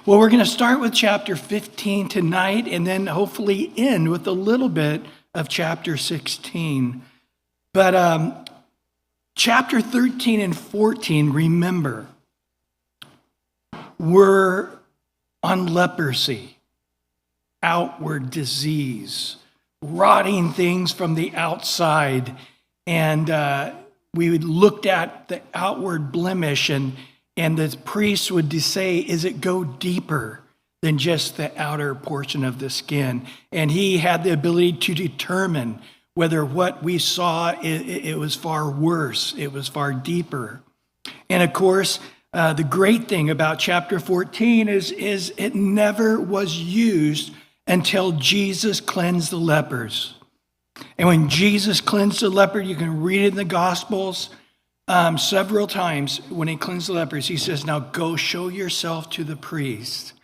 Well, we're going to start with chapter 15 tonight and then hopefully end with a little bit of chapter 16. But chapter 13 and 14, remember, were on leprosy, outward disease, rotting things from the outside. And we looked at the outward blemish, and the priest would say, is it go deeper than just the outer portion of the skin? And he had the ability to determine whether what we saw, it was far worse, it was far deeper. And of course, the great thing about chapter 14 is it never was used until Jesus cleansed the lepers. And when Jesus cleansed the leper, you can read it in the Gospels, several times when he cleansed the lepers, he says, now go show yourself to the priest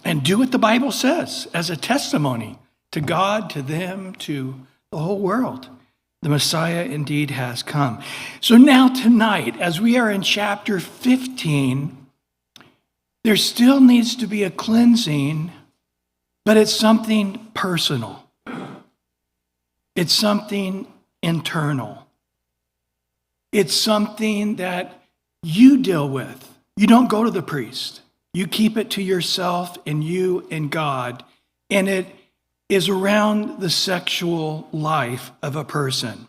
and do what the Bible says as a testimony to God, to them, to the whole world. The Messiah indeed has come. So now tonight, as we are in chapter 15, there still needs to be a cleansing, but it's something personal. It's something internal. It's something that you deal with. You don't go to the priest. You keep it to yourself and you and God. And it is around the sexual life of a person.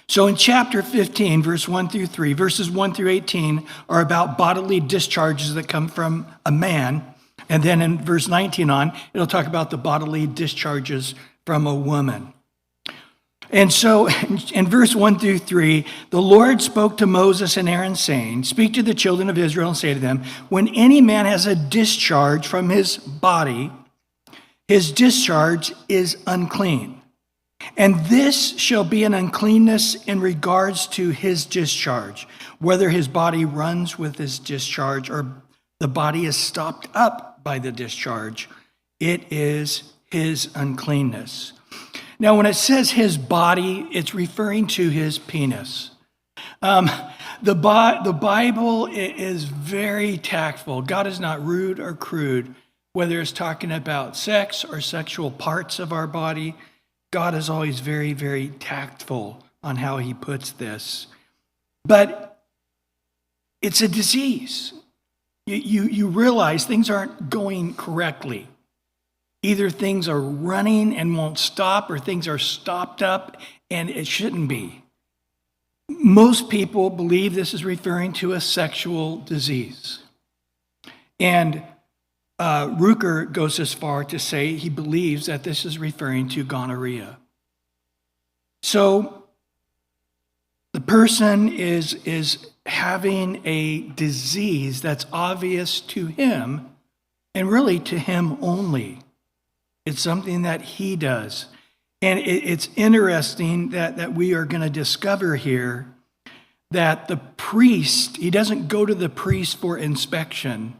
So in chapter 15, verse 1 through 3, verses 1 through 18 are about bodily discharges that come from a man. And then in verse 19 on, it'll talk about the bodily discharges from a woman. And so in verse 1 through 3, the Lord spoke to Moses and Aaron, saying, speak to the children of Israel and say to them, when any man has a discharge from his body, his discharge is unclean. And this shall be an uncleanness in regards to his discharge, whether his body runs with his discharge or the body is stopped up by the discharge. It is his uncleanness. Now, when it says his body, it's referring to his penis. The Bible is very tactful. God is not rude or crude. Whether it's talking about sex or sexual parts of our body, God is always very, very tactful on how he puts this. But it's a disease. You realize things aren't going correctly. Either things are running and won't stop, or things are stopped up and it shouldn't be. Most people believe this is referring to a sexual disease. And Rucker goes as far to say he believes that this is referring to gonorrhea. So the person is having a disease that's obvious to him and really to him only. It's something that he does. And it's interesting that we are going to discover here that the priest, he doesn't go to the priest for inspection.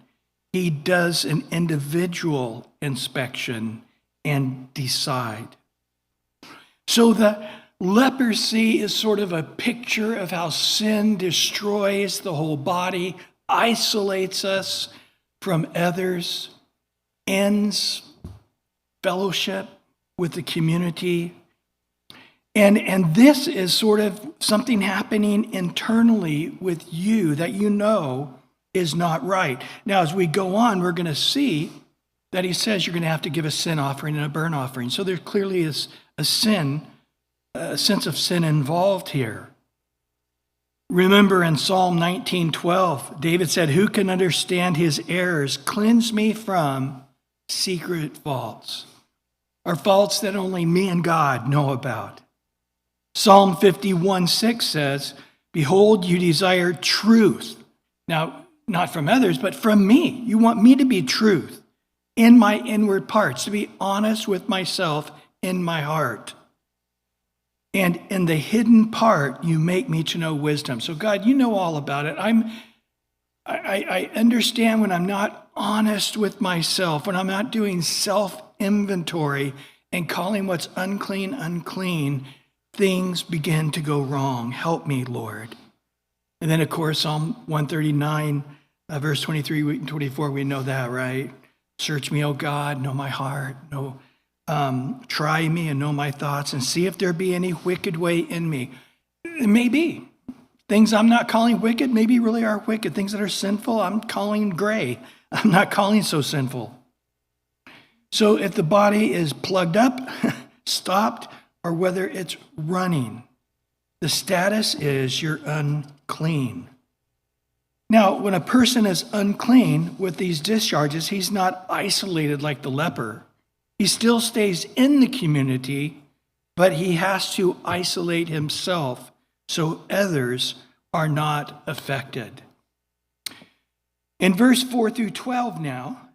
He does an individual inspection and decide. So the leprosy is sort of a picture of how sin destroys the whole body, isolates us from others, ends fellowship with the community. And this is sort of something happening internally with you that you know is not right. Now, as we go on, we're going to see that he says you're going to have to give a sin offering and a burnt offering. So there clearly is a sense of sin involved here. Remember in Psalm 19:12, David said, who can understand his errors? Cleanse me from secret faults, or faults that only me and God know about. Psalm 51:6 says, behold, you desire truth. Now, not from others, but from me. You want me to be truth in my inward parts, to be honest with myself in my heart. And in the hidden part, you make me to know wisdom. So God, you know all about it. I understand when I'm not honest with myself, when I'm not doing self-inventory and calling what's unclean, unclean, things begin to go wrong. Help me, Lord. And then, of course, Psalm 139, Verse 23 and 24, we know that, right? Search me, O God, know my heart. Try me and know my thoughts, and see if there be any wicked way in me. It may be. Things I'm not calling wicked maybe really are wicked. Things that are sinful, I'm calling gray. I'm not calling so sinful. So if the body is plugged up, stopped, or whether it's running, the status is you're unclean. Now, when a person is unclean with these discharges, he's not isolated like the leper. He still stays in the community, but he has to isolate himself so others are not affected. In verse 4 through 12 now,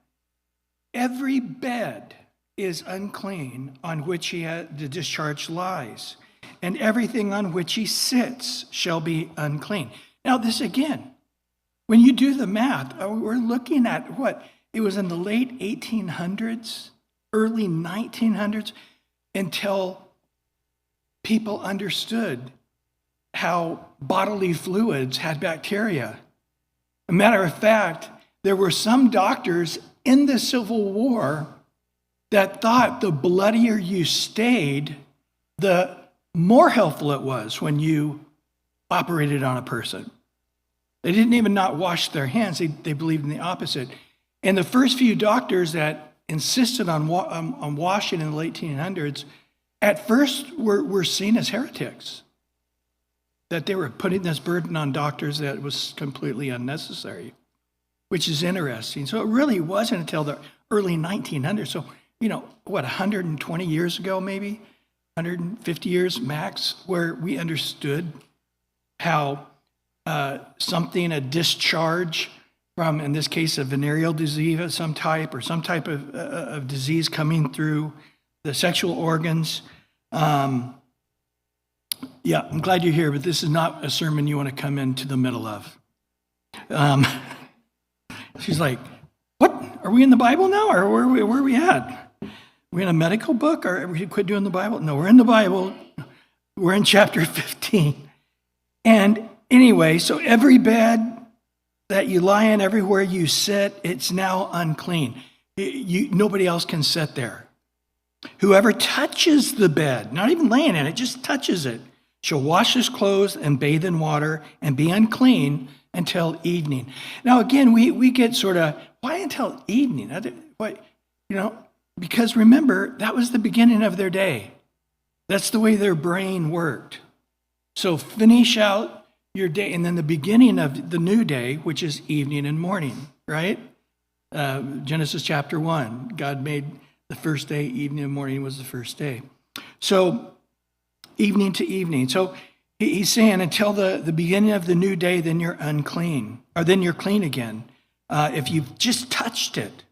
every bed is unclean on which the discharge lies, and everything on which he sits shall be unclean. Now this again, when you do the math, we're looking at what? It was in the late 1800s, early 1900s, until people understood how bodily fluids had bacteria. A matter of fact, there were some doctors in the Civil War that thought the bloodier you stayed, the more helpful it was when you operated on a person. They didn't even not wash their hands. They believed in the opposite. And the first few doctors that insisted on washing in the late 1800s, at first were seen as heretics, that they were putting this burden on doctors that was completely unnecessary, which is interesting. So it really wasn't until the early 1900s. So, 120 years ago, maybe 150 years max, where we understood how a discharge from, in this case, a venereal disease of some type, or some type of disease coming through the sexual organs. I'm glad you're here, but this is not a sermon you want to come into the middle of. She's like, what? Are we in the Bible now, or where are we at? Are we in a medical book, or we quit doing the Bible? No, we're in the Bible. We're in chapter 15. And anyway, so every bed that you lie in, everywhere you sit, it's now unclean. Nobody else can sit there. Whoever touches the bed, not even laying in it, just touches it, shall wash his clothes and bathe in water and be unclean until evening. Now, again, we get sort of, why until evening? Because remember, that was the beginning of their day. That's the way their brain worked. So finish out your day, and then the beginning of the new day, which is evening and morning, right? Genesis chapter 1, God made the first day, evening and morning was the first day. So evening to evening. So he's saying until the beginning of the new day, then you're unclean, or then you're clean again, if you've just touched it.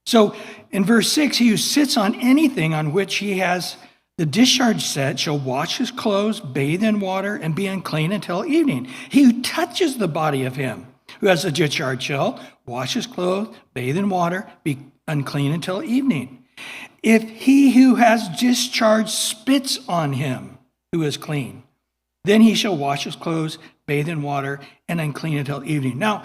So in verse 6, he who sits on anything on which he has the discharge set shall wash his clothes, bathe in water, and be unclean until evening. He who touches the body of him who has the discharge shall wash his clothes, bathe in water, be unclean until evening. If he who has discharge spits on him who is clean, then he shall wash his clothes, bathe in water, and unclean until evening. Now,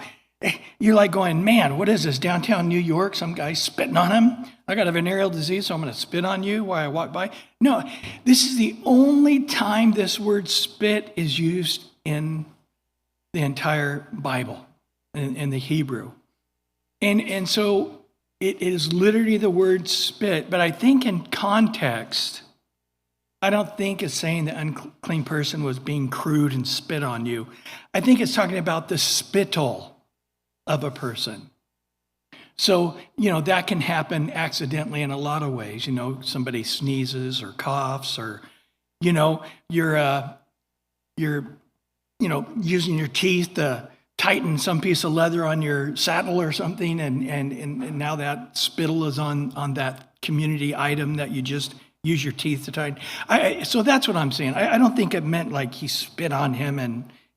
you're like going, man, what is this, downtown New York? Some guy spitting on him? I got a venereal disease, so I'm going to spit on you while I walk by? No, this is the only time this word spit is used in the entire Bible, in the Hebrew. And so it is literally the word spit, but I think in context, I don't think it's saying the unclean person was being crude and spit on you. I think it's talking about the spittle of a person. So, that can happen accidentally in a lot of ways. Somebody sneezes or coughs, or, you're using your teeth to tighten some piece of leather on your saddle or something, and now that spittle is on that community item that you just use your teeth to tighten. So that's what I'm saying. I don't think it meant like he spit on him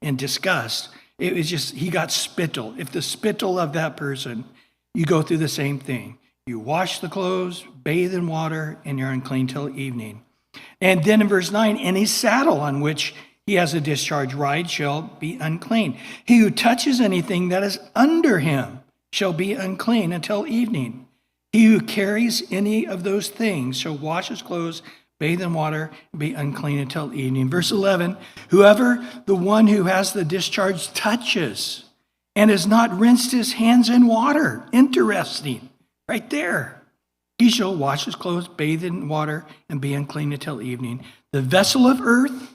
in disgust. It was just, he got spittle. If the spittle of that person, you go through the same thing. You wash the clothes, bathe in water, and you're unclean till evening. And then in verse 9, any saddle on which he has a discharge ride shall be unclean. He who touches anything that is under him shall be unclean until evening. He who carries any of those things shall wash his clothes, bathe in water, and be unclean until evening. Verse 11, whoever the one who has the discharge touches and has not rinsed his hands in water. Interesting, right there. He shall wash his clothes, bathe in water, and be unclean until evening. The vessel of earth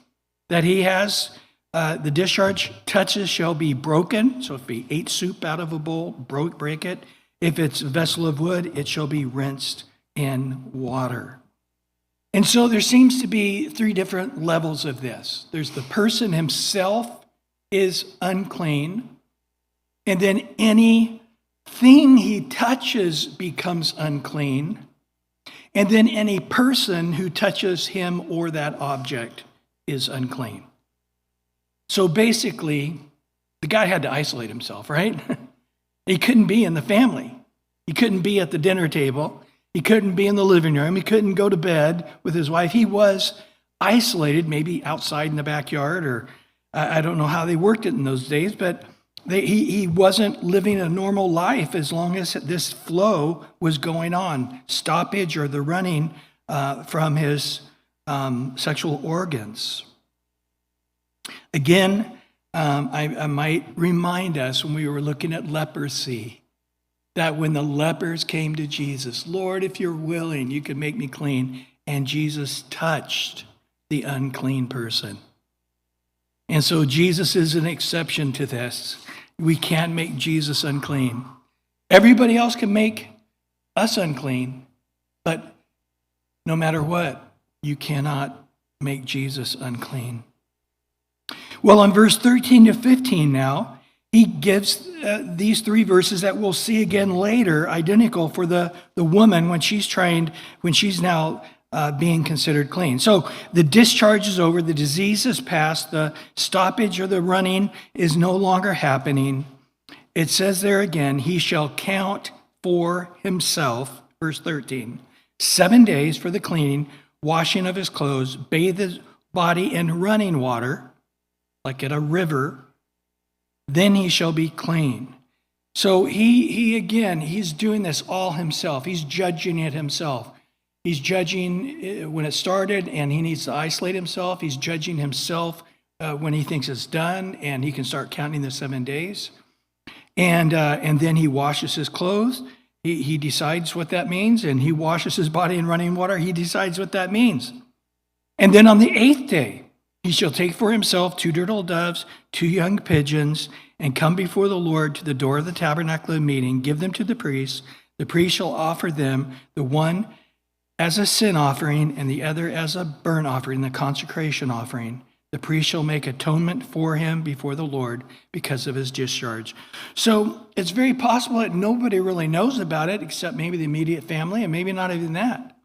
that he has, the discharge touches shall be broken. So if he ate soup out of a bowl, break it. If it's a vessel of wood, it shall be rinsed in water. And so there seems to be three different levels of this. There's the person himself is unclean, and then anything he touches becomes unclean, and then any person who touches him or that object is unclean. So basically, the guy had to isolate himself, right? He couldn't be in the family. He couldn't be at the dinner table. He couldn't be in the living room. He couldn't go to bed with his wife. He was isolated, maybe outside in the backyard, or I don't know how they worked it in those days, but he wasn't living a normal life as long as this flow was going on, stoppage or the running from his sexual organs. Again, I might remind us when we were looking at leprosy, that when the lepers came to Jesus, Lord, if you're willing, you can make me clean. And Jesus touched the unclean person. And so Jesus is an exception to this. We can't make Jesus unclean. Everybody else can make us unclean, but no matter what, you cannot make Jesus unclean. Well, in verse 13 to 15 now, he gives these three verses that we'll see again later, identical for the woman when she's now being considered clean. So the discharge is over, the disease is past, the stoppage or the running is no longer happening. It says there again, he shall count for himself, verse 13, 7 days for the cleaning, washing of his clothes, bathe his body in running water, like at a river, then he shall be clean. So he's doing this all himself. He's judging it himself. He's judging when it started, and he needs to isolate himself. He's judging himself when he thinks it's done, and he can start counting the 7 days. And then he washes his clothes. He decides what that means, and he washes his body in running water. He decides what that means. And then on the 8th day, he shall take for himself 2 turtle doves, 2 young pigeons, and come before the Lord to the door of the tabernacle of meeting, give them to the priest. The priest shall offer them, the one as a sin offering and the other as a burnt offering, the consecration offering. The priest shall make atonement for him before the Lord because of his discharge. So it's very possible that nobody really knows about it except maybe the immediate family, and maybe not even that.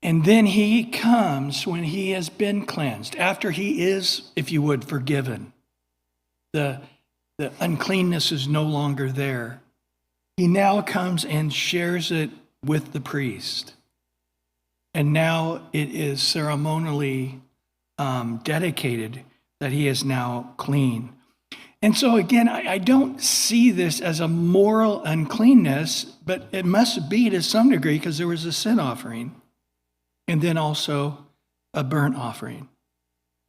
And then he comes when he has been cleansed, after he is, if you would, forgiven. The uncleanness is no longer there. He now comes and shares it with the priest. And now it is ceremonially dedicated that he is now clean. And so again, I don't see this as a moral uncleanness, but it must be to some degree because there was a sin offering. And then also a burnt offering.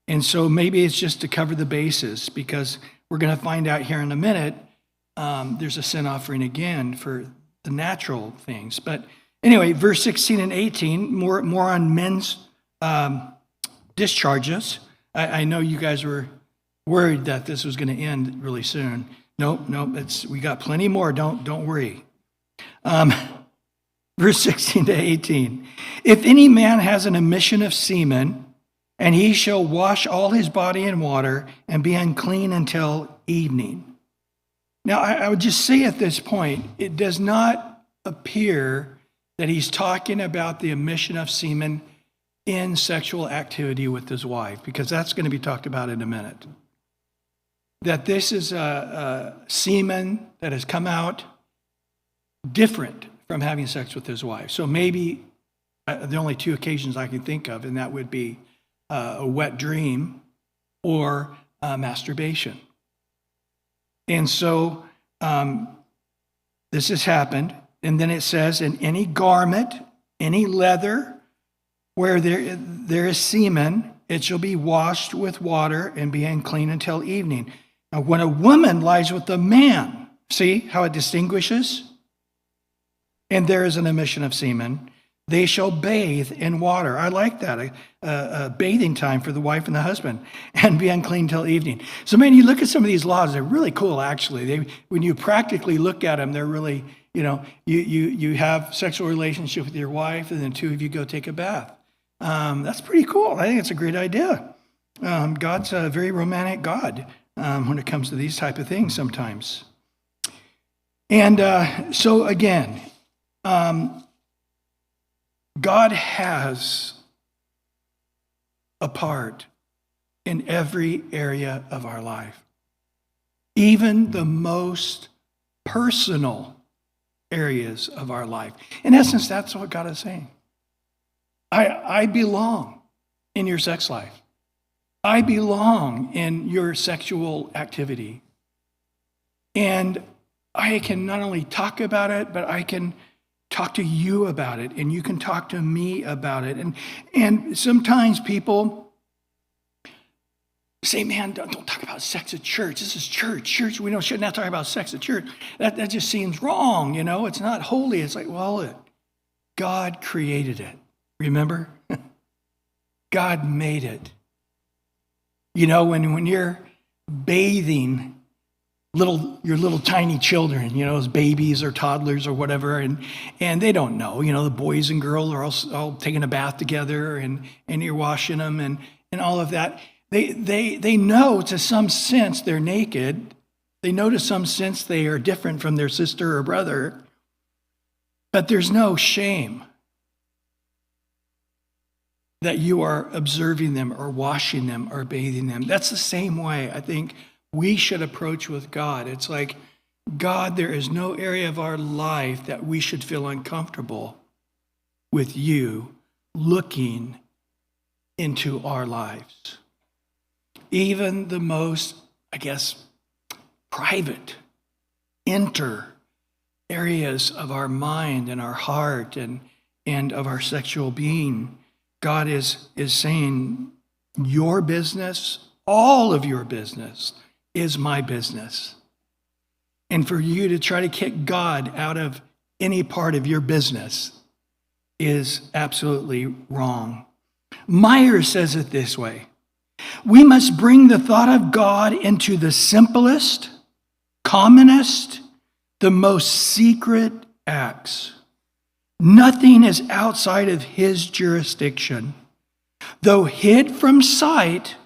And so maybe it's just to cover the bases, because we're going to find out here in a minute, there's a sin offering again for the natural things. But anyway, verse 16 and 18, more on men's discharges. I know you guys were worried that this was going to end really soon. Nope, we got plenty more, don't worry. Verse 16 to 18. If any man has an emission of semen, and he shall wash all his body in water and be unclean until evening. Now, I would just say at this point, it does not appear that he's talking about the emission of semen in sexual activity with his wife, because that's going to be talked about in a minute. That this is a semen that has come out different from having sex with his wife. So maybe the only 2 occasions I can think of, and that would be a wet dream or masturbation. And so this has happened. And then it says, in any garment, any leather, where there is semen, it shall be washed with water and be unclean until evening. Now, when a woman lies with a man, see how it distinguishes? And there is an emission of semen, they shall bathe in water. I like that, a bathing time for the wife and the husband, and be unclean till evening. So, man, you look at some of these laws, they're really cool, actually. When you practically look at them, they're really, you have sexual relationship with your wife, and then two of you go take a bath. That's pretty cool. I think it's a great idea. God's a very romantic God when it comes to these type of things sometimes. And so, again, God has a part in every area of our life, even the most personal areas of our life. In essence, that's what God is saying. I belong in your sex life. I belong in your sexual activity. And I can not only talk about it, but I can talk to you about it, and you can talk to me about it. And sometimes people say, man, don't talk about sex at church. This is church. Church, we should not talk about sex at church. That just seems wrong, It's not holy. It's like, well, God created it. Remember? God made it. When you're bathing your little tiny children, as babies or toddlers or whatever, and they don't know, the boys and girls are all taking a bath together, and you're washing them and all of that. They know to some sense they're naked. They know to some sense they are different from their sister or brother, but there's no shame that you are observing them or washing them or bathing them. That's the same way I think we should approach with God. It's like, God, there is no area of our life that we should feel uncomfortable with you looking into our lives. Even the most, private, inner areas of our mind and our heart and of our sexual being, God is saying, your business, all of your business, is my business. And for you to try to kick God out of any part of your business is absolutely wrong. Myers says it this way: we must bring the thought of God into the simplest, commonest, the most secret acts. Nothing is outside of his jurisdiction. Though hid from sight,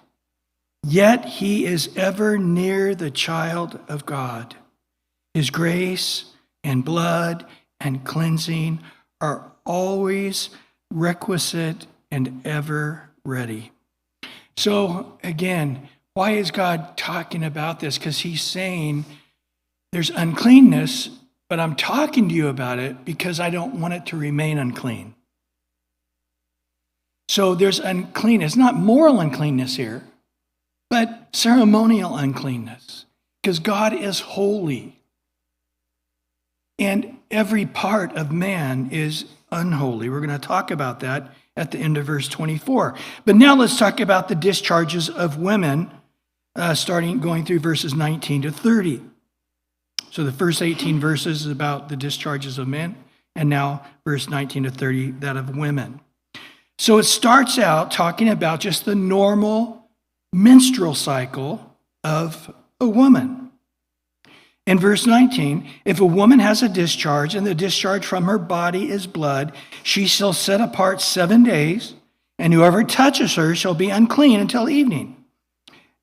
yet he is ever near the child of God. His grace and blood and cleansing are always requisite and ever ready. So again, why is God talking about this? Because he's saying there's uncleanness, but I'm talking to you about it because I don't want it to remain unclean. So there's uncleanness, not moral uncleanness here, but ceremonial uncleanness, because God is holy. And every part of man is unholy. We're going to talk about that at the end of verse 24. But now let's talk about the discharges of women, going through verses 19 to 30. So the first 18 verses is about the discharges of men, and now verse 19 to 30, that of women. So it starts out talking about just the normal menstrual cycle of a woman. In verse 19, if a woman has a discharge and the discharge from her body is blood, she shall set apart 7 days, and whoever touches her shall be unclean until evening.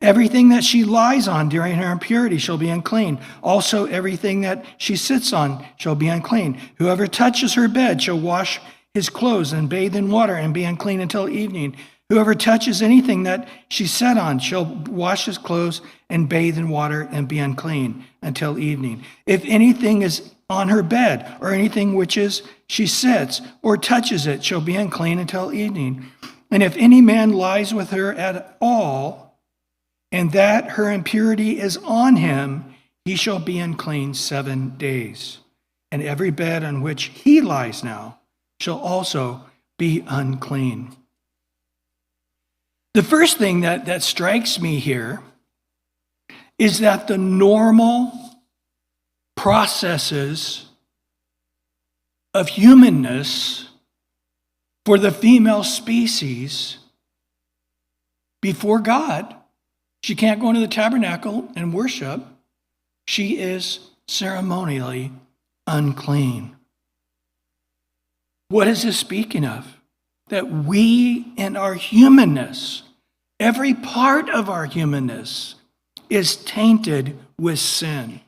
Everything that she lies on during her impurity shall be unclean. Also, everything that she sits on shall be unclean. Whoever touches her bed shall wash his clothes and bathe in water and be unclean until evening. Whoever touches anything that she sat on shall wash his clothes and bathe in water and be unclean until evening. If anything is on her bed or anything which is she sits or touches it shall be unclean until evening. And if any man lies with her at all, and that her impurity is on him, he shall be unclean 7 days. And every bed on which he lies now shall also be unclean. The first thing that strikes me here is that the normal processes of humanness for the female species before God, she can't go into the tabernacle and worship. She is ceremonially unclean. What is this speaking of? That we in our humanness, every part of our humanness is tainted with sin.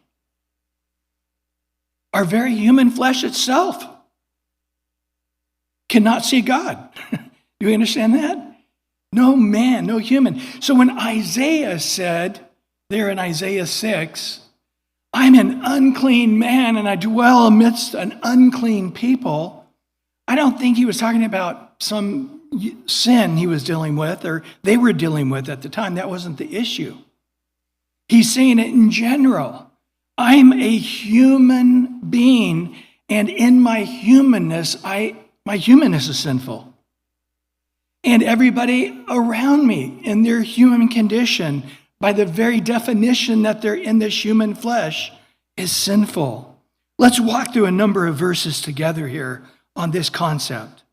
Our very human flesh itself cannot see God. Do you understand that? No man, no human. So when Isaiah said, there in Isaiah 6, I'm an unclean man and I dwell amidst an unclean people, I don't think he was talking about some sin he was dealing with or they were dealing with at the time. That wasn't the issue. He's saying it in general. I'm a human being, and in my humanness, my humanness is sinful. And everybody around me in their human condition, by the very definition that they're in this human flesh, is sinful. Let's walk through a number of verses together here on this concept.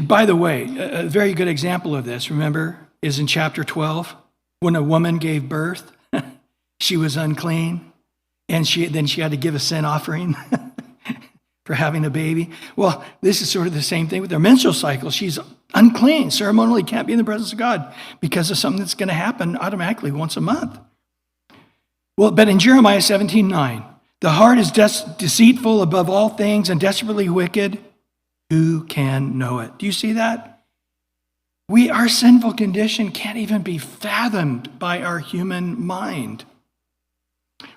By the way, a very good example of this, remember, is in chapter 12, when a woman gave birth. She was unclean, and then she had to give a sin offering for having a baby. Well, this is sort of the same thing with her menstrual cycle. She's unclean, ceremonially can't be in the presence of God because of something that's going to happen automatically once a month. Well, but in Jeremiah 17:9, the heart is deceitful above all things and desperately wicked. Who can know it? Do you see that? Our sinful condition can't even be fathomed by our human mind.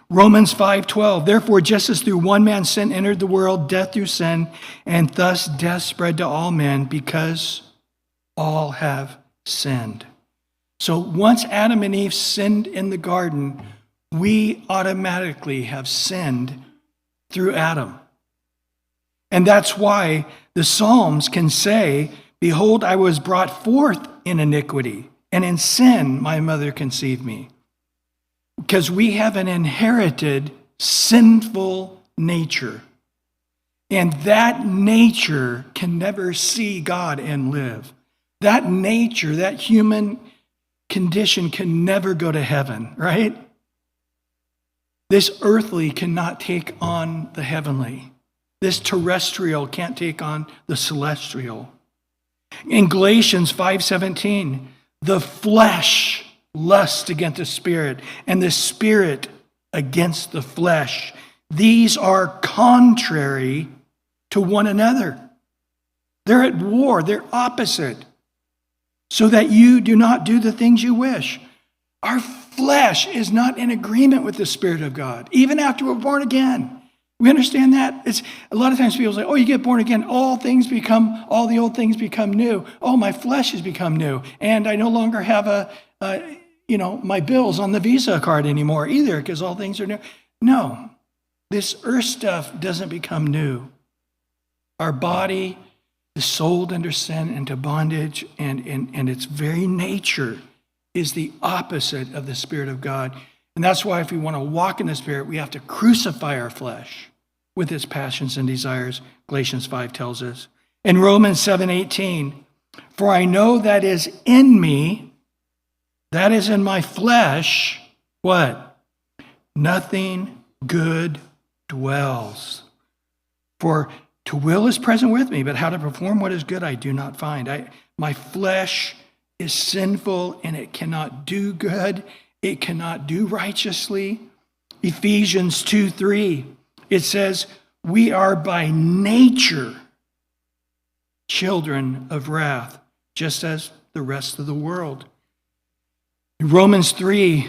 Romans 5:12, therefore, just as through one man sin entered the world, death through sin, and thus death spread to all men because all have sinned. So once Adam and Eve sinned in the garden, we automatically have sinned through Adam. And that's why the Psalms can say, behold, I was brought forth in iniquity, and in sin my mother conceived me. Because we have an inherited sinful nature. And that nature can never see God and live. That nature, that human condition can never go to heaven, right? This earthly cannot take on the heavenly. This terrestrial can't take on the celestial. In Galatians 5:17, the flesh lusts against the spirit, and the spirit against the flesh. These are contrary to one another. They're at war, they're opposite, so that you do not do the things you wish. Our flesh is not in agreement with the Spirit of God, even after we're born again. We understand that? It's a lot of times people say, oh, you get born again, all the old things become new. Oh, my flesh has become new. And I no longer have my bills on the Visa card anymore either, because all things are new. No, this earth stuff doesn't become new. Our body is sold under sin into bondage, and its very nature is the opposite of the Spirit of God. And that's why if we want to walk in the Spirit, we have to crucify our flesh with its passions and desires, Galatians 5 tells us. In Romans 7:18, for I know that is in me, that is in my flesh, what? Nothing good dwells. For to will is present with me, but how to perform what is good I do not find. My flesh is sinful, and it cannot do good. It cannot do righteously. Ephesians 2:3, it says, we are by nature children of wrath, just as the rest of the world. Romans 3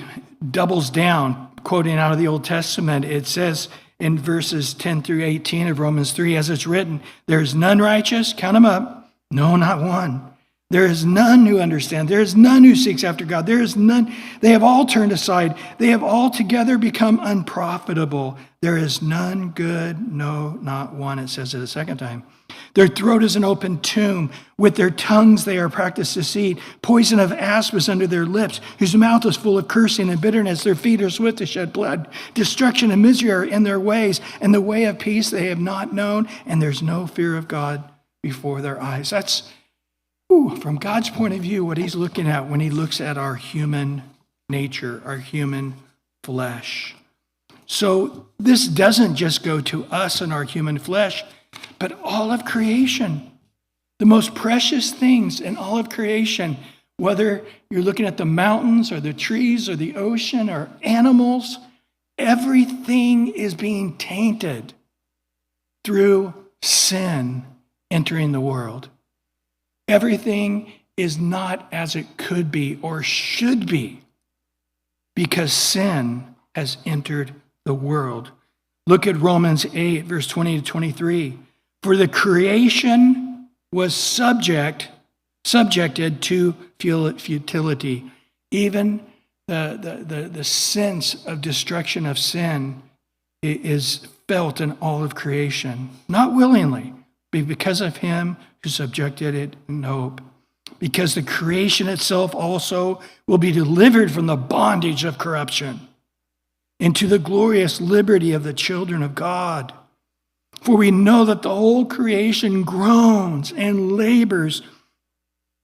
doubles down, quoting out of the Old Testament. It says in verses 10 through 18 of Romans 3, as it's written, there is none righteous, count them up, No, not one. There is none who understands. There is none who seeks after God. There is none. They have all turned aside. They have altogether become unprofitable. There is none good, no, not one. It says it a second time. Their throat is an open tomb. With their tongues they are practiced deceit. Poison of asp is under their lips, whose mouth is full of cursing and bitterness. Their feet are swift to shed blood. Destruction and misery are in their ways, and the way of peace they have not known, and there's no fear of God before their eyes. That's, from God's point of view, what he's looking at when he looks at our human nature, our human flesh. So this doesn't just go to us and our human flesh, but all of creation. The most precious things in all of creation, whether you're looking at the mountains or the trees or the ocean or animals, everything is being tainted through sin entering the world. Everything is not as it could be or should be because sin has entered the world. Look at Romans 8, verse 20 to 23. For the creation was subjected to futility. Even the sense of destruction of sin is felt in all of creation, not willingly, but because of him who subjected it in hope. Because the creation itself also will be delivered from the bondage of corruption into the glorious liberty of the children of God. For we know that the whole creation groans and labors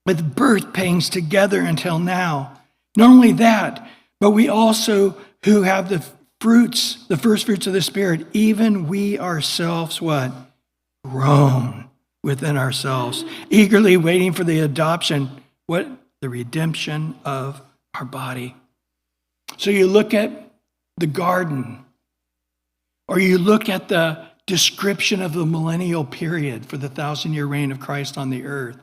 with birth pains together until now. Not only that, but we also who have the first fruits of the Spirit, even we ourselves, what? Groan within ourselves, eagerly waiting for the adoption, what? The redemption of our body. So you look at the garden, or you look at the description of the millennial period for the 1,000-year reign of Christ on the earth.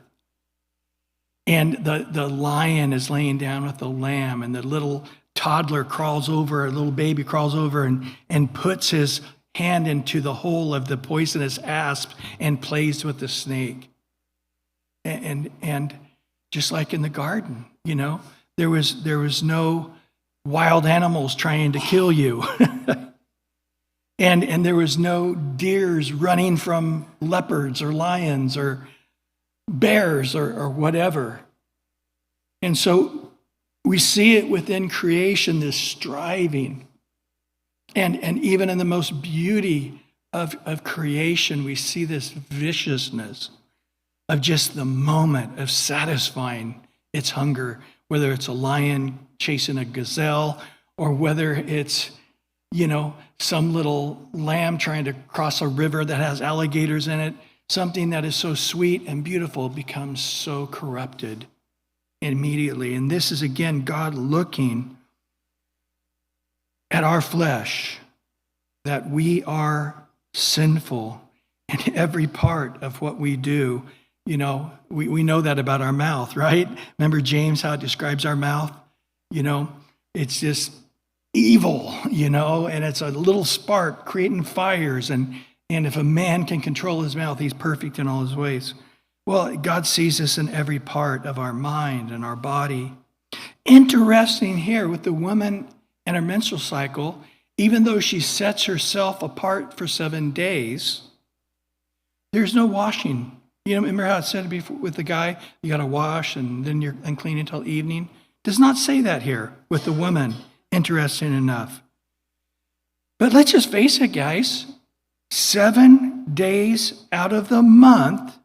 And the lion is laying down with the lamb, and the little toddler crawls over, a little baby crawls over and puts his hand into the hole of the poisonous asp and plays with the snake. And just like in the garden, there was no wild animals trying to kill you. and there was no deers running from leopards or lions or bears or whatever. And so we see it within creation, this striving. And even in the most beauty of creation, we see this viciousness of just the moment of satisfying its hunger, whether it's a lion chasing a gazelle or whether it's, some little lamb trying to cross a river that has alligators in it. Something that is so sweet and beautiful becomes so corrupted immediately. And this is, again, God looking at our flesh, that we are sinful in every part of what we do. We know that about our mouth, right? Remember James, how it describes our mouth? It's just evil, and it's a little spark creating fires. And if a man can control his mouth, he's perfect in all his ways. Well, God sees us in every part of our mind and our body. Interesting here with the woman and her menstrual cycle, even though she sets herself apart for 7 days, there's no washing. Remember how it said before with the guy, you got to wash and then you're unclean until evening? Does not say that here with the woman, interesting enough. But let's just face it, guys. 7 days out of the month,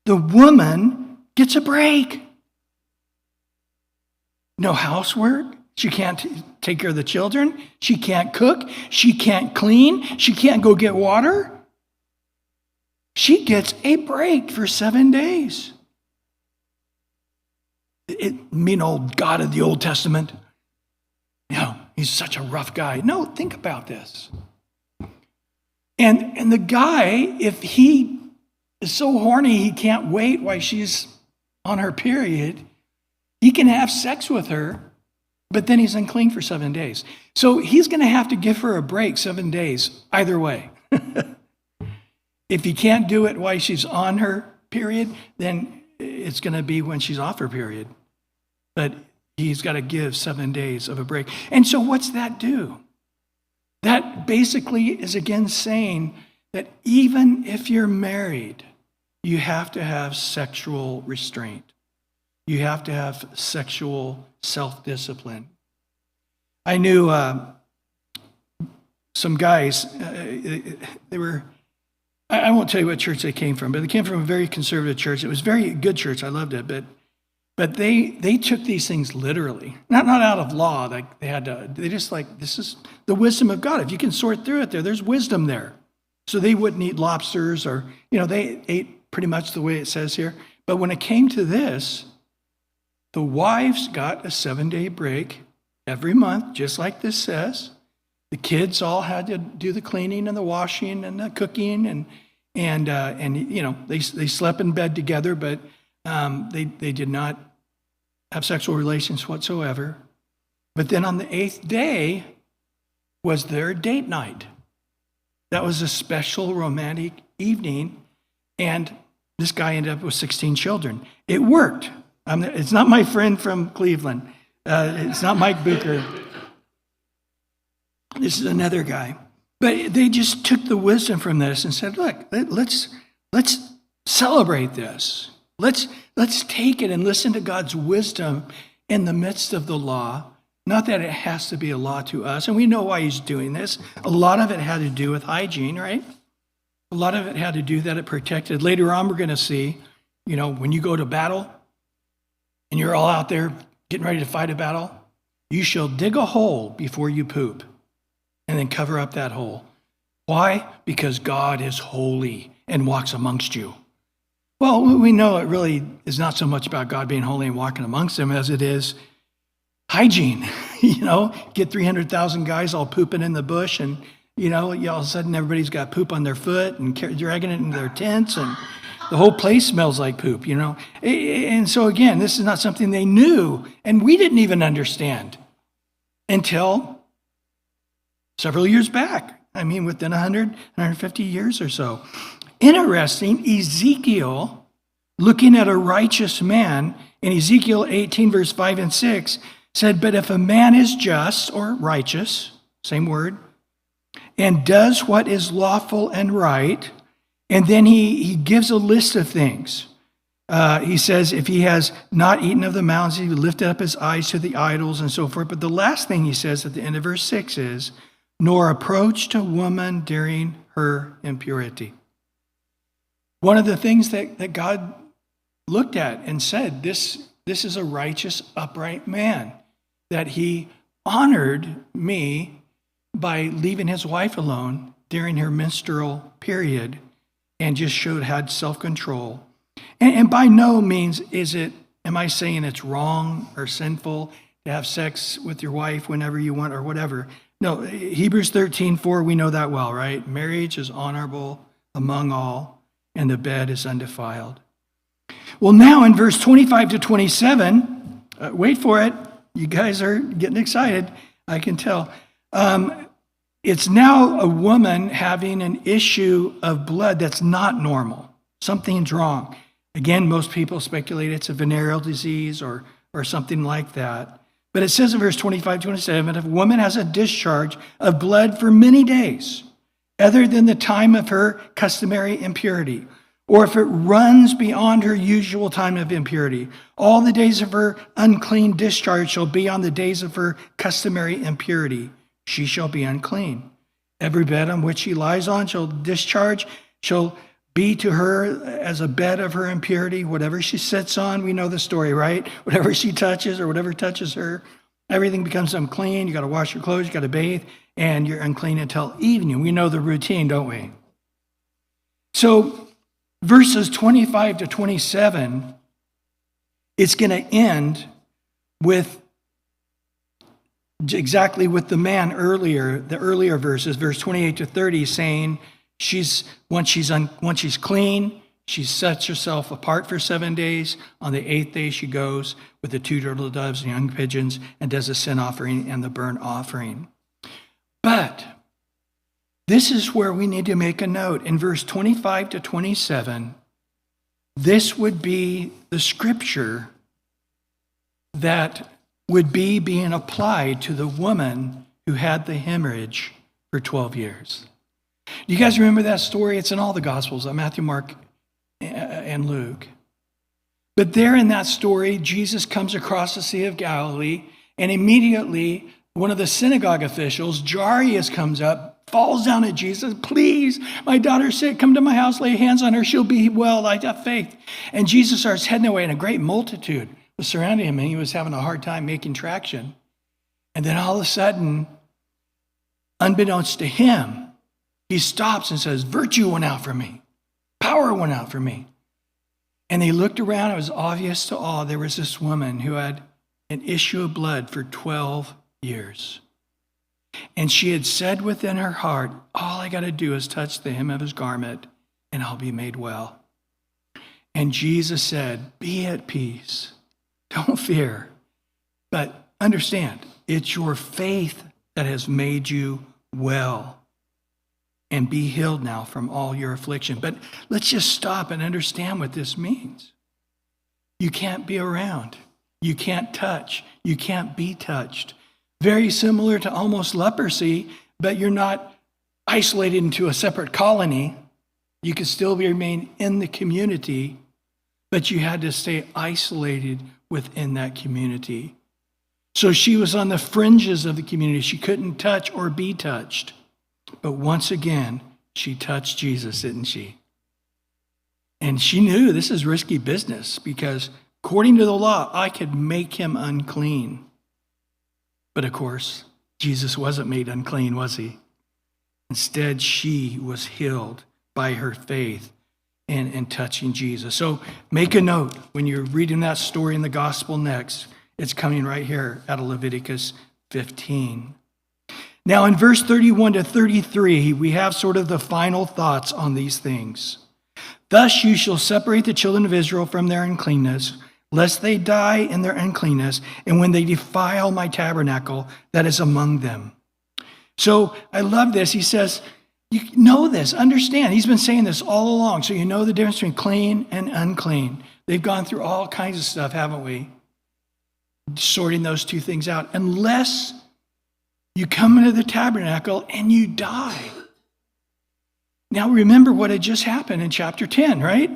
the woman gets a break. No housework. She can't take care of the children. She can't cook. She can't clean. She can't go get water. She gets a break for 7 days. Old God of the Old Testament. He's such a rough guy. No, think about this. And the guy, if he is so horny he can't wait while she's on her period, he can have sex with her, but then he's unclean for 7 days. So he's going to have to give her a break 7 days, either way. If he can't do it while she's on her period, then it's going to be when she's off her period. But he's got to give 7 days of a break. And so what's that do? That basically is again saying that even if you're married, you have to have sexual restraint. You have to have sexual self-discipline. I knew some guys, they were, I won't tell you what church they came from, but they came from a very conservative church. It was a very good church. I loved it. But they took these things literally, not out of law. Like they just like, this is the wisdom of God. If you can sort through it there's wisdom there. So they wouldn't eat lobsters or, they ate pretty much the way it says here. But when it came to this, the wives got a 7-day break every month, just like this says. The kids all had to do the cleaning and the washing and the cooking and they slept in bed together, but they did not have sexual relations whatsoever. But then on the 8th day was their date night. That was a special romantic evening, and this guy ended up with 16 children. It worked. It's not my friend from Cleveland. It's not Mike Booker. This is another guy. But they just took the wisdom from this and said, look, let's celebrate this. Let's take it and listen to God's wisdom in the midst of the law. Not that it has to be a law to us. And we know why he's doing this. A lot of it had to do with hygiene, right? A lot of it had to do that it protected. Later on, we're going to see, when you go to battle and you're all out there getting ready to fight a battle, you shall dig a hole before you poop and then cover up that hole. Why? Because God is holy and walks amongst you. Well, we know it really is not so much about God being holy and walking amongst them as it is hygiene. Get 300,000 guys all pooping in the bush and, all of a sudden everybody's got poop on their foot and dragging it into their tents and the whole place smells like poop, And so again, this is not something they knew and we didn't even understand until several years back. Within 100, 150 years or so. Interesting, Ezekiel, looking at a righteous man, in Ezekiel 18, verse 5 and 6, said, but if a man is just or righteous, same word, and does what is lawful and right, and then he gives a list of things. He says, if he has not eaten of the mountains, he lifted up his eyes to the idols and so forth. But the last thing he says at the end of verse 6 is, nor approach a woman during her impurity. One of the things that God looked at and said, this is a righteous, upright man, that he honored me by leaving his wife alone during her menstrual period and just had self-control. And by no means am I saying it's wrong or sinful to have sex with your wife whenever you want or whatever. No, Hebrews 13:4, we know that well, right? Marriage is honorable among all, and the bed is undefiled. Well, now in verse 25 to 27, wait for it. You guys are getting excited, I can tell. It's now a woman having an issue of blood that's not normal. Something's wrong. Again, most people speculate it's a venereal disease or something like that. But it says in verse 25, 27, if a woman has a discharge of blood for many days, other than the time of her customary impurity, or if it runs beyond her usual time of impurity, all the days of her unclean discharge shall be on the days of her customary impurity. She shall be unclean. Every bed on which she lies on shall be to her as a bed of her impurity. Whatever she sits on, we know the story, right? Whatever she touches or whatever touches her, everything becomes unclean. You got to wash your clothes, you got to bathe, and you're unclean until evening. We know the routine, don't we? So verses 25 to 27, it's going to end with exactly with the man earlier, the earlier verses, verse 28 to 30, saying, once she's clean, she sets herself apart for 7 days. On the 8th day, she goes with the 2 turtle doves and young pigeons and does the sin offering and the burnt offering. But this is where we need to make a note. In verse 25 to 27, this would be the scripture that would be being applied to the woman who had the hemorrhage for 12 years. Do you guys remember that story? It's in all the Gospels, Matthew, Mark, and Luke. But there in that story, Jesus comes across the Sea of Galilee, and immediately one of the synagogue officials, Jairus, comes up, falls down at Jesus. Please, my daughter's sick. Come to my house, lay hands on her. She'll be well. I have faith. And Jesus starts heading away, and a great multitude was surrounding him, and he was having a hard time making traction. And then all of a sudden, unbeknownst to him, he stops and says, virtue went out from me. Power went out from me. And they looked around. It was obvious to all there was this woman who had an issue of blood for 12 years. And she had said within her heart, all I got to do is touch the hem of his garment and I'll be made well. And Jesus said, be at peace. Don't fear. But understand, it's your faith that has made you well. And be healed now from all your affliction. But let's just stop and understand what this means. You can't be around. You can't touch. You can't be touched. Very similar to almost leprosy, but you're not isolated into a separate colony. You could still remain in the community, but you had to stay isolated within that community. So she was on the fringes of the community. She couldn't touch or be touched. But once again, she touched Jesus, didn't she? And she knew this is risky business because according to the law, I could make him unclean. But of course, Jesus wasn't made unclean, was he? Instead, she was healed by her faith in touching Jesus. So make a note when you're reading that story in the gospel next. It's coming right here out of Leviticus 15. Now, in verse 31 to 33, we have sort of the final thoughts on these things. Thus you shall separate the children of Israel from their uncleanness, lest they die in their uncleanness, and when they defile my tabernacle that is among them. So I love this. He says, you know this, understand. He's been saying this all along, so you know the difference between clean and unclean. They've gone through all kinds of stuff, haven't we? Sorting those two things out. Unless you come into the tabernacle and you die. Now remember what had just happened in chapter 10, right?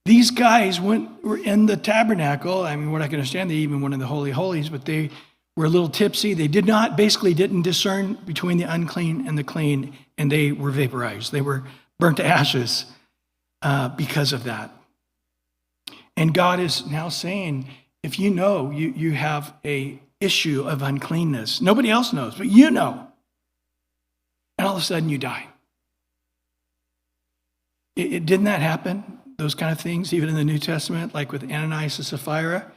These guys were in the tabernacle. I mean, we're not going to understand they even went in the Holy of Holies, but they were a little tipsy. They didn't discern between the unclean and the clean, and they were vaporized. They were burnt to ashes because of that. And God is now saying, if you know you have a issue of uncleanness, nobody else knows, but you know, and all of a sudden you die. Didn't that happen? Those kind of things, even in the New Testament, like with Ananias and Sapphira.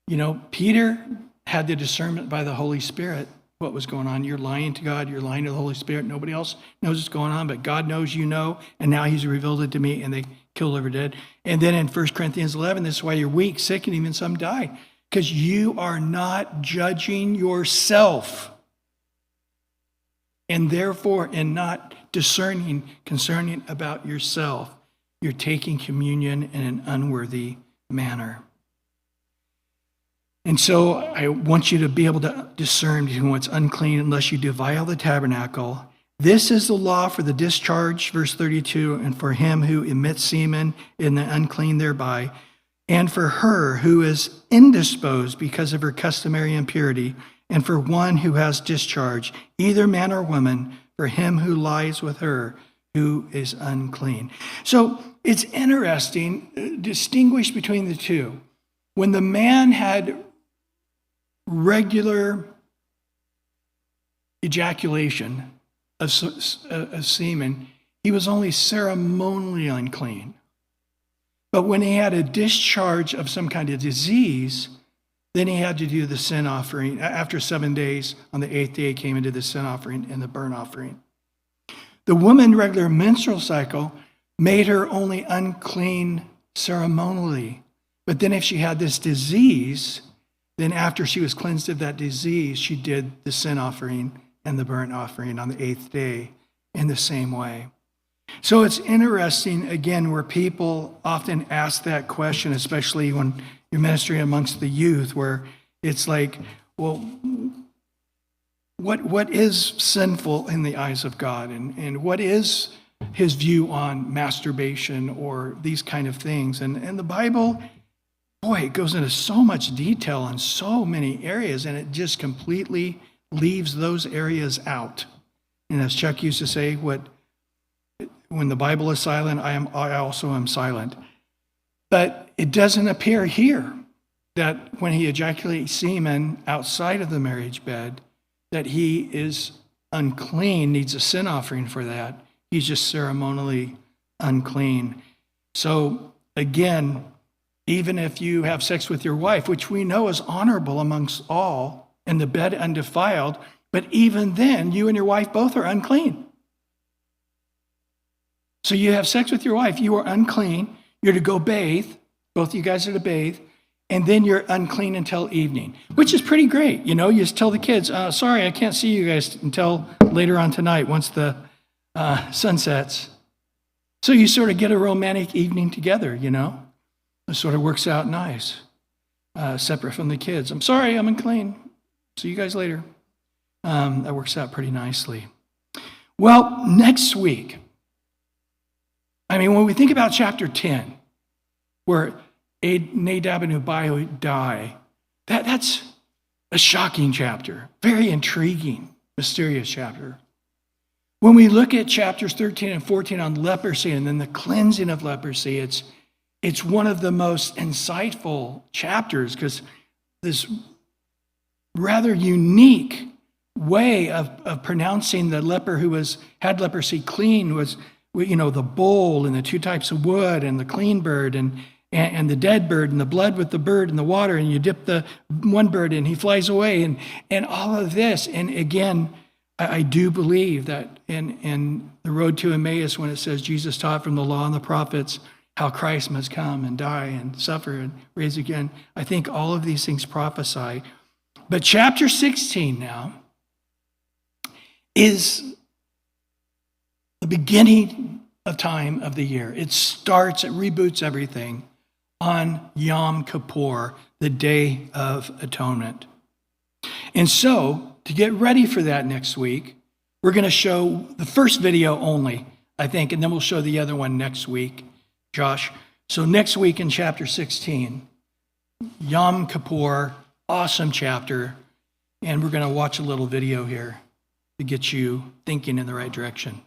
You know, Peter had the discernment by the Holy Spirit what was going on. You're lying to God, you're lying to the Holy Spirit. Nobody else knows what's going on, but God knows you know, and now he's revealed it to me, and they killed over dead. And then in 1 Corinthians 11, this is why you're weak, sick, and even some die, because you are not judging yourself, and therefore in not discerning concerning about yourself, you're taking communion in an unworthy manner. And so I want you to be able to discern between what's unclean unless you defile the tabernacle. This is the law for the discharge, verse 32, and for him who emits semen in the unclean thereby, and for her who is indisposed because of her customary impurity, and for one who has discharge, either man or woman, for him who lies with her who is unclean. So it's interesting, distinguish between the two. When the man had regular ejaculation of semen, he was only ceremonially unclean. But when he had a discharge of some kind of disease, then he had to do the sin offering. After 7 days, on the 8th day, he came into the sin offering and the burnt offering. The woman's regular menstrual cycle made her only unclean ceremonially. But then if she had this disease, then after she was cleansed of that disease, she did the sin offering and the burnt offering on the 8th day in the same way. So it's interesting, again, where people often ask that question, especially when you're ministering amongst the youth, where it's like, well, what is sinful in the eyes of God? And what is his view on masturbation or these kind of things? And the Bible, boy, it goes into so much detail on so many areas, and it just completely leaves those areas out. And as Chuck used to say, when the Bible is silent, I also am silent. But it doesn't appear here that when he ejaculates semen outside of the marriage bed, that he is unclean, needs a sin offering for that. He's just ceremonially unclean. So again, even if you have sex with your wife, which we know is honorable amongst all, and the bed undefiled, but even then, you and your wife both are unclean. So you have sex with your wife, you are unclean, you're to go bathe, both of you guys are to bathe, and then you're unclean until evening, which is pretty great. You know, you just tell the kids, sorry, I can't see you guys until later on tonight once the sun sets. So you sort of get a romantic evening together, you know. It sort of works out nice, separate from the kids. I'm sorry, I'm unclean. See you guys later. That works out pretty nicely. Well, next week, when we think about chapter 10, where Nadab and Abihu die, that's a shocking chapter, very intriguing, mysterious chapter. When we look at chapters 13 and 14 on leprosy and then the cleansing of leprosy, it's one of the most insightful chapters, because this rather unique way of pronouncing the leper who had leprosy clean was, the bowl and the two types of wood and the clean bird and the dead bird and the blood with the bird and the water, and you dip the one bird and he flies away and all of this. And again, I do believe that in the road to Emmaus, when it says Jesus taught from the law and the prophets how Christ must come and die and suffer and raise again, I think all of these things prophesy. But chapter 16 now is the beginning of time of the year. It reboots everything on Yom Kippur, the Day of Atonement. And so, to get ready for that next week, we're going to show the first video only, I think, and then we'll show the other one next week, Josh. So next week in chapter 16, Yom Kippur, awesome chapter, and we're going to watch a little video here to get you thinking in the right direction.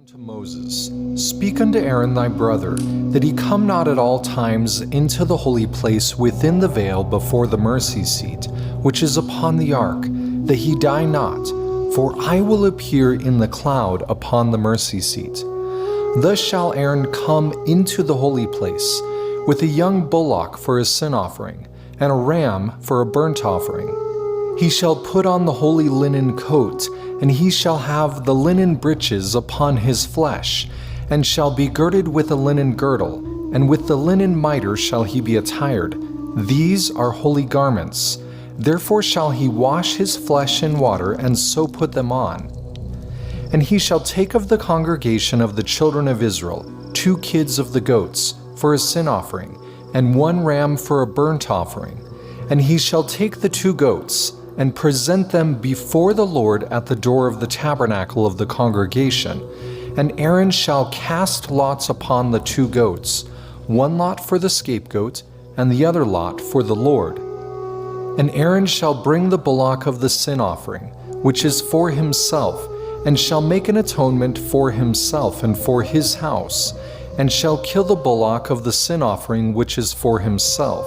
To Moses, speak unto Aaron thy brother, that he come not at all times into the holy place within the veil before the mercy seat, which is upon the ark, that he die not, for I will appear in the cloud upon the mercy seat. Thus shall Aaron come into the holy place, with a young bullock for a sin offering, and a ram for a burnt offering. He shall put on the holy linen coat, and he shall have the linen breeches upon his flesh, and shall be girded with a linen girdle, and with the linen mitre shall he be attired. These are holy garments. Therefore shall he wash his flesh in water, and so put them on. And he shall take of the congregation of the children of Israel 2 kids of the goats for a sin offering, and 1 ram for a burnt offering. And he shall take the 2 goats, and present them before the Lord at the door of the tabernacle of the congregation. And Aaron shall cast lots upon the 2 goats, 1 lot for the scapegoat, and the other lot for the Lord. And Aaron shall bring the bullock of the sin offering, which is for himself, and shall make an atonement for himself and for his house, and shall kill the bullock of the sin offering which is for himself.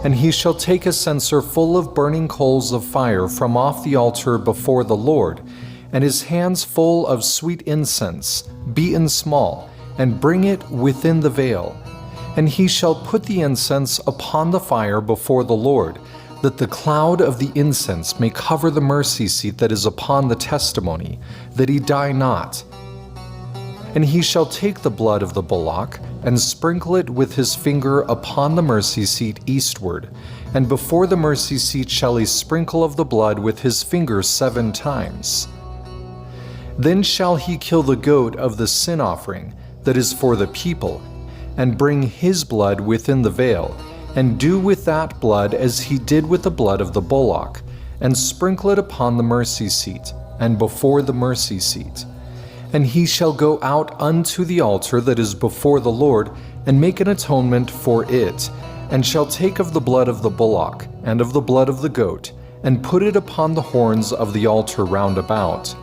And he shall take a censer full of burning coals of fire from off the altar before the Lord, and his hands full of sweet incense, beaten small, and bring it within the veil. And he shall put the incense upon the fire before the Lord, that the cloud of the incense may cover the mercy seat that is upon the testimony, that he die not. And he shall take the blood of the bullock, and sprinkle it with his finger upon the mercy seat eastward, and before the mercy seat shall he sprinkle of the blood with his finger 7 times. Then shall he kill the goat of the sin offering that is for the people, and bring his blood within the veil, and do with that blood as he did with the blood of the bullock, and sprinkle it upon the mercy seat, and before the mercy seat. And he shall go out unto the altar that is before the Lord, and make an atonement for it, and shall take of the blood of the bullock, and of the blood of the goat, and put it upon the horns of the altar round about.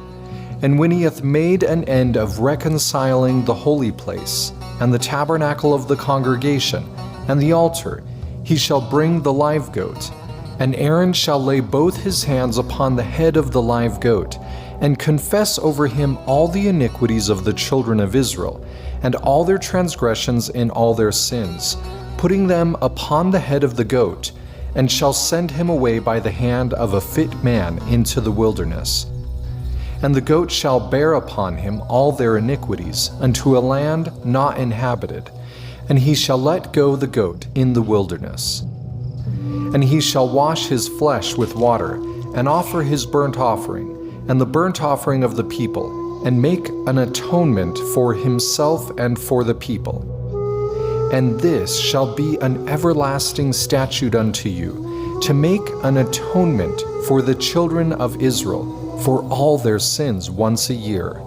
And when he hath made an end of reconciling the holy place, and the tabernacle of the congregation, and the altar, he shall bring the live goat. And Aaron shall lay both his hands upon the head of the live goat, and confess over him all the iniquities of the children of Israel, and all their transgressions in all their sins, putting them upon the head of the goat, and shall send him away by the hand of a fit man into the wilderness. And the goat shall bear upon him all their iniquities unto a land not inhabited, and he shall let go the goat in the wilderness. And he shall wash his flesh with water, and offer his burnt offering, and the burnt offering of the people, and make an atonement for himself and for the people. And this shall be an everlasting statute unto you, to make an atonement for the children of Israel for all their sins once a year.